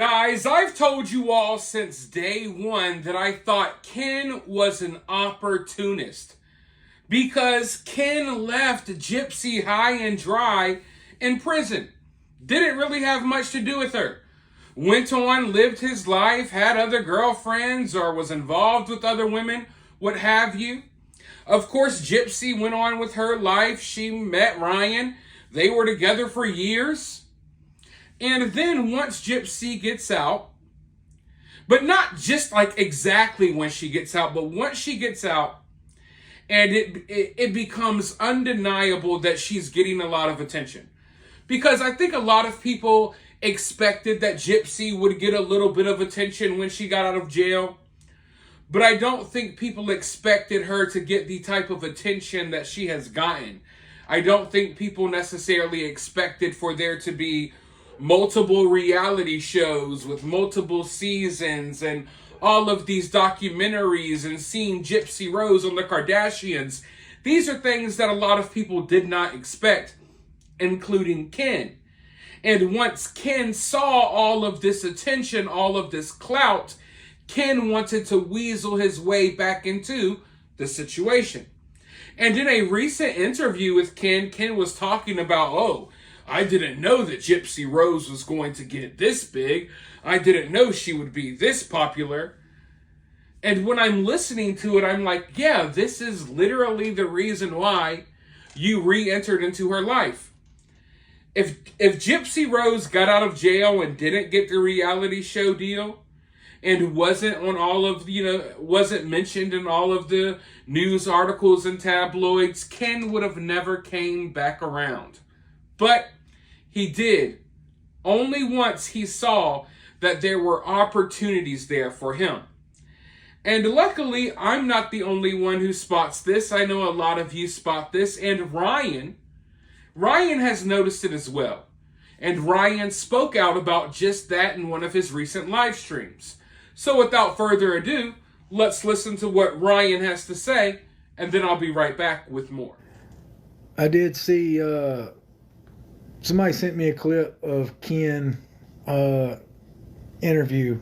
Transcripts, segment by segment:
Guys, I've told you all since day one that I thought Ken was an opportunist because Ken left Gypsy high and dry in prison. Didn't really have much to do with her. Went on, lived his life, had other girlfriends, or was involved with other women, what have you. Of course, Gypsy went on with her life. She met Ryan. They were together for years. And then once Gypsy gets out, but not just like exactly when she gets out, but once she gets out, and it becomes undeniable that she's getting a lot of attention. Because I think a lot of people expected that Gypsy would get a little bit of attention when she got out of jail. But I don't think people expected her to get the type of attention that she has gotten. I don't think people necessarily expected for there to be multiple reality shows with multiple seasons and all of these documentaries and seeing Gypsy Rose on the Kardashians. These are things that a lot of people did not expect, including Ken. And once Ken saw all of this attention, all of this clout, Ken wanted to weasel his way back into the situation. And in a recent interview with Ken, Ken was talking about, I didn't know that Gypsy Rose was going to get this big. I didn't know she would be this popular. And when I'm listening to it, I'm like, yeah, this is literally the reason why you re-entered into her life. If Gypsy Rose got out of jail and didn't get the reality show deal and wasn't on all of, wasn't mentioned in all of the news articles and tabloids, Ken would have never came back around. But he did. Only once he saw that there were opportunities there for him. And luckily, I'm not the only one who spots this. I know a lot of you spot this. And Ryan has noticed it as well. And Ryan spoke out about just that in one of his recent live streams. So without further ado, let's listen to what Ryan has to say, and then I'll be right back with more. I did see somebody sent me a clip of Ken interview,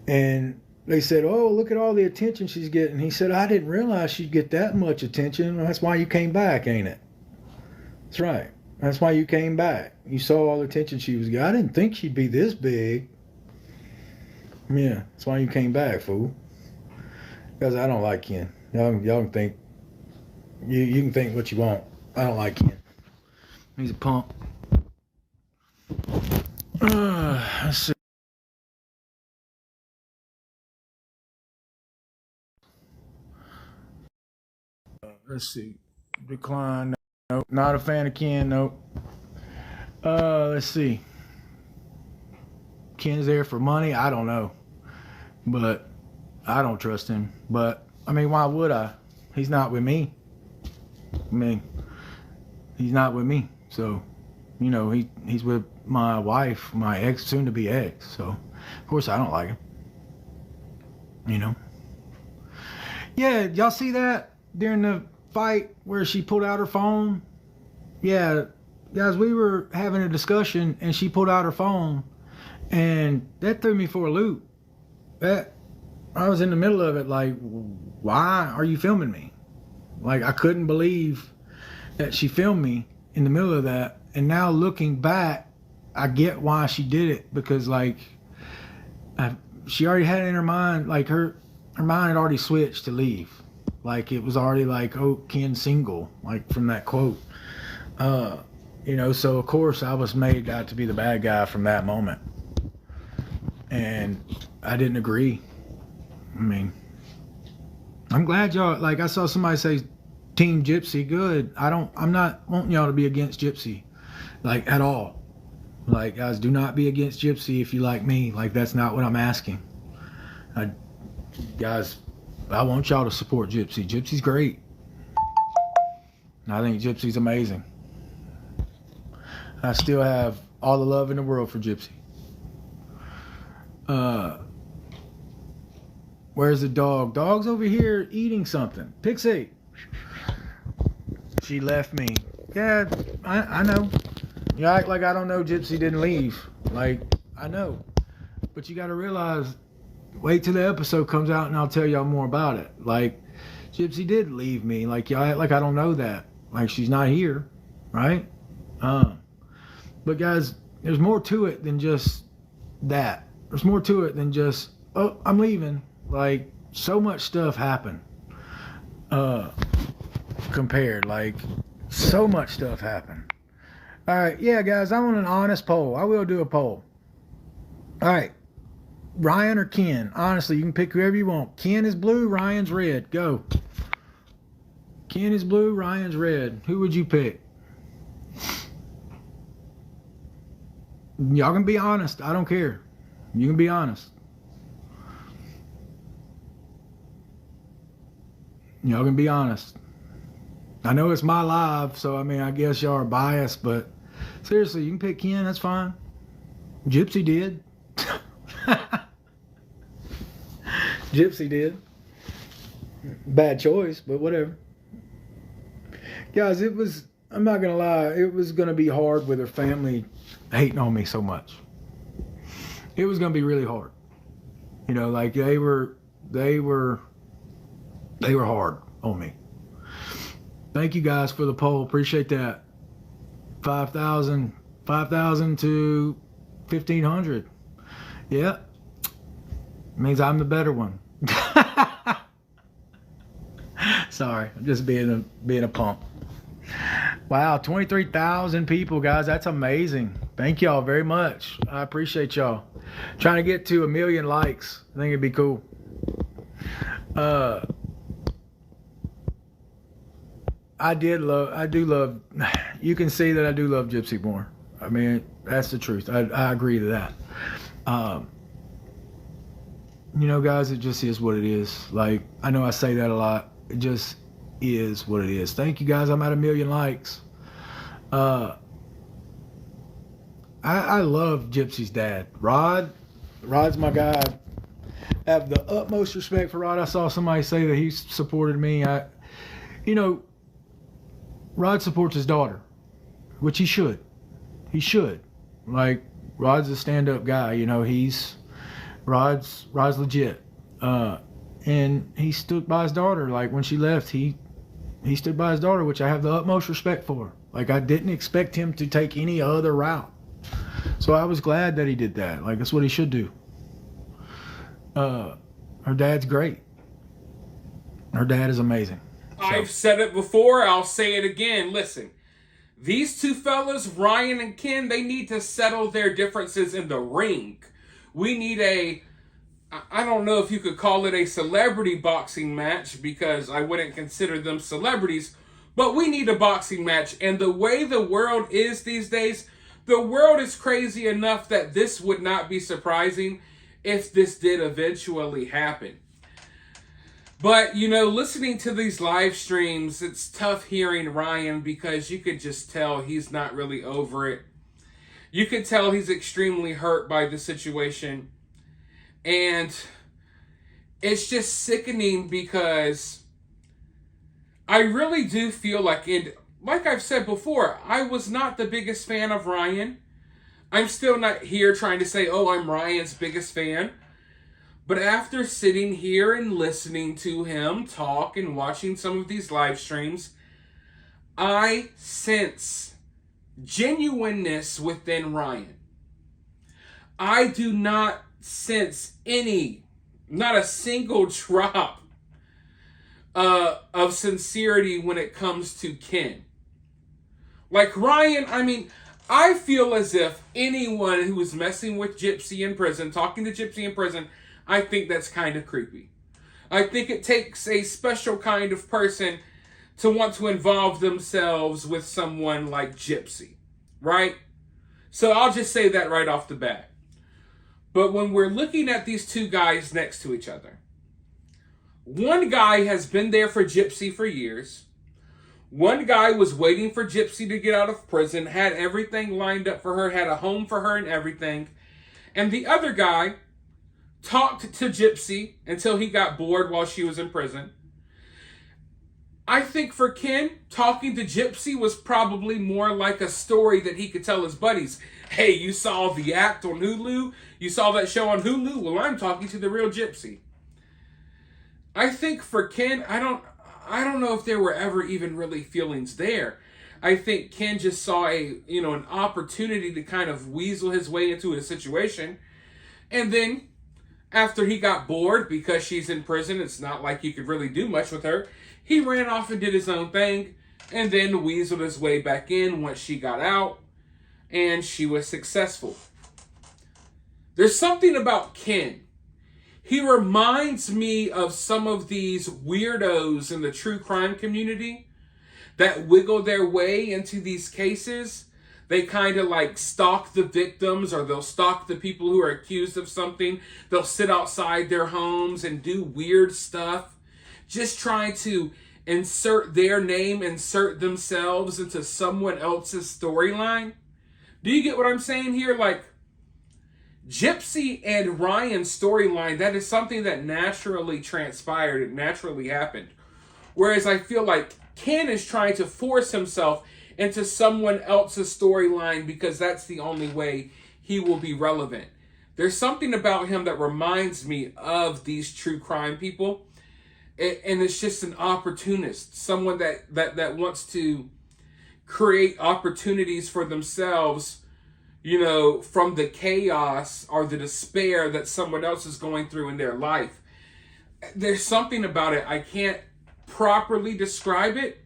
and they said, look at all the attention she's getting. He said, I didn't realize she'd get that much attention. That's why you came back, ain't it? That's right. That's why you came back. You saw all the attention she was getting. I didn't think she'd be this big. Yeah, that's why you came back, fool. Because I don't like Ken. Y'all can think, you can think what you want. I don't like Ken. He's a punk. Let's see. Let's see. Decline. Nope. Not a fan of Ken. Nope. Let's see. Ken's there for money. I don't know. But I don't trust him. But, I mean, why would I? He's not with me. I mean, he's not with me. So, he's with my wife, my ex, soon to be ex. So, of course, I don't like him. Yeah, y'all see that during the fight where she pulled out her phone? Yeah, guys, we were having a discussion and she pulled out her phone, and that threw me for a loop. I was in the middle of it, like, why are you filming me? Like, I couldn't believe that she filmed me in the middle of that. And now looking back, I get why she did it, because like she already had it in her mind, like her mind had already switched to leave. Like it was already like, Ken's single, like from that quote. So of course I was made out to be the bad guy from that moment. And I didn't agree. I mean, I'm glad y'all, like I saw somebody say Team Gypsy, good. I'm not wanting y'all to be against Gypsy, like at all. Like, guys, do not be against Gypsy if you like me. Like, that's not what I'm asking. Guys, I want y'all to support Gypsy. Gypsy's great. I think Gypsy's amazing. I still have all the love in the world for Gypsy. Where's the dog? Dog's over here eating something. Pixie. She left me. Yeah, I know. You act like I don't know Gypsy didn't leave. Like, I know. But you got to realize, wait till the episode comes out and I'll tell y'all more about it. Like, Gypsy did leave me. Like I don't know that. Like, she's not here, right? But guys, there's more to it than just that. There's more to it than just, oh, I'm leaving. Like, so much stuff happened. Compared, like, so much stuff happened. All right, yeah, guys, I want an honest poll. I will do a poll. All right, Ryan or Ken? Honestly, you can pick whoever you want. Ken is blue, Ryan's red. Go. Ken is blue, Ryan's red. Who would you pick? Y'all can be honest. I don't care. You can be honest. Y'all can be honest. I know it's my live, so I mean, I guess y'all are biased, but seriously, you can pick Ken. That's fine. Gypsy did. Gypsy did. Bad choice, but whatever. Guys, I'm not going to lie, it was going to be hard with her family hating on me so much. It was going to be really hard. You know, like they were hard on me. Thank you guys for the poll. Appreciate that. 5,000 to 1,500. Yeah. Means I'm the better one. Sorry, I'm just being a pump. Wow, 23,000 people, guys. That's amazing. Thank y'all very much. I appreciate y'all. Trying to get to 1 million likes. I think it'd be cool. I do love, you can see that I do love Gypsy more. I mean, that's the truth. I agree to that. You know, guys, it just is what it is. Like, I know I say that a lot. It just is what it is. Thank you, guys. I'm at 1 million likes. I love Gypsy's dad. Rod's my guy. I have the utmost respect for Rod. I saw somebody say that he supported me. You know, Rod supports his daughter, which he should. He should. Like, Rod's a stand-up guy. You know, Rod's legit. And he stood by his daughter. Like, when she left, he stood by his daughter, which I have the utmost respect for. Like, I didn't expect him to take any other route. So I was glad that he did that. Like, that's what he should do. Her dad's great. Her dad is amazing. So. I've said it before. I'll say it again. Listen, these two fellas, Ryan and Ken, they need to settle their differences in the ring. We need I don't know if you could call it a celebrity boxing match, because I wouldn't consider them celebrities, but we need a boxing match. And the way the world is these days, the world is crazy enough that this would not be surprising if this did eventually happen. But, you know, listening to these live streams, it's tough hearing Ryan, because you could just tell he's not really over it. You could tell he's extremely hurt by the situation. And it's just sickening, because I really do feel like, like I've said before, I was not the biggest fan of Ryan. I'm still not here trying to say, oh, I'm Ryan's biggest fan. But after sitting here and listening to him talk and watching some of these live streams, I sense genuineness within Ryan. I do not sense not a single drop of sincerity when it comes to Ken. Like Ryan, I mean, I feel as if anyone who is messing with Gypsy in prison, talking to Gypsy in prison, I think that's kind of creepy. I think it takes a special kind of person to want to involve themselves with someone like Gypsy, right? So I'll just say that right off the bat. But when we're looking at these two guys next to each other, one guy has been there for Gypsy for years. One guy was waiting for Gypsy to get out of prison, had everything lined up for her, had a home for her and everything. And the other guy talked to Gypsy until he got bored while she was in prison. I think for Ken, talking to Gypsy was probably more like a story that he could tell his buddies. Hey, you saw The Act on Hulu? You saw that show on Hulu? Well, I'm talking to the real Gypsy. I think for Ken, I don't know if there were ever even really feelings there. I think Ken just saw an opportunity to kind of weasel his way into a situation. And then after he got bored because she's in prison, it's not like you could really do much with her. He ran off and did his own thing and then weaseled his way back in once she got out and she was successful. There's something about Ken. He reminds me of some of these weirdos in the true crime community that wiggle their way into these cases. They kind of like stalk the victims, or they'll stalk the people who are accused of something. They'll sit outside their homes and do weird stuff, just trying to insert their name, insert themselves into someone else's storyline. Do you get what I'm saying here? Like, Gypsy and Ryan's storyline, that is something that naturally transpired. It naturally happened. Whereas I feel like Ken is trying to force himself into someone else's storyline because that's the only way he will be relevant. There's something about him that reminds me of these true crime people. And it's just an opportunist, someone that wants to create opportunities for themselves, from the chaos or the despair that someone else is going through in their life. There's something about it. I can't properly describe it.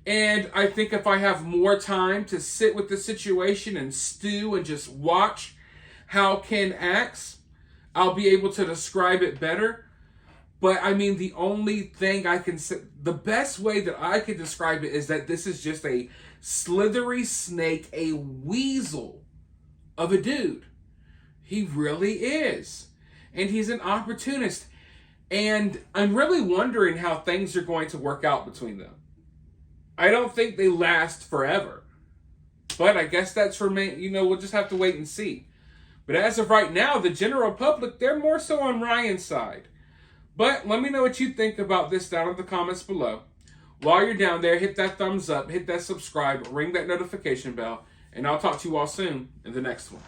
And I think if I have more time to sit with the situation and stew and just watch how Ken acts, I'll be able to describe it better. But I mean, the only thing I can say, the best way that I could describe it is that this is just a slithery snake, a weasel of a dude. He really is. And he's an opportunist. And I'm really wondering how things are going to work out between them. I don't think they last forever. But I guess that's for me. We'll just have to wait and see. But as of right now, the general public, they're more so on Ryan's side. But let me know what you think about this down in the comments below. While you're down there, hit that thumbs up, hit that subscribe, ring that notification bell, and I'll talk to you all soon in the next one.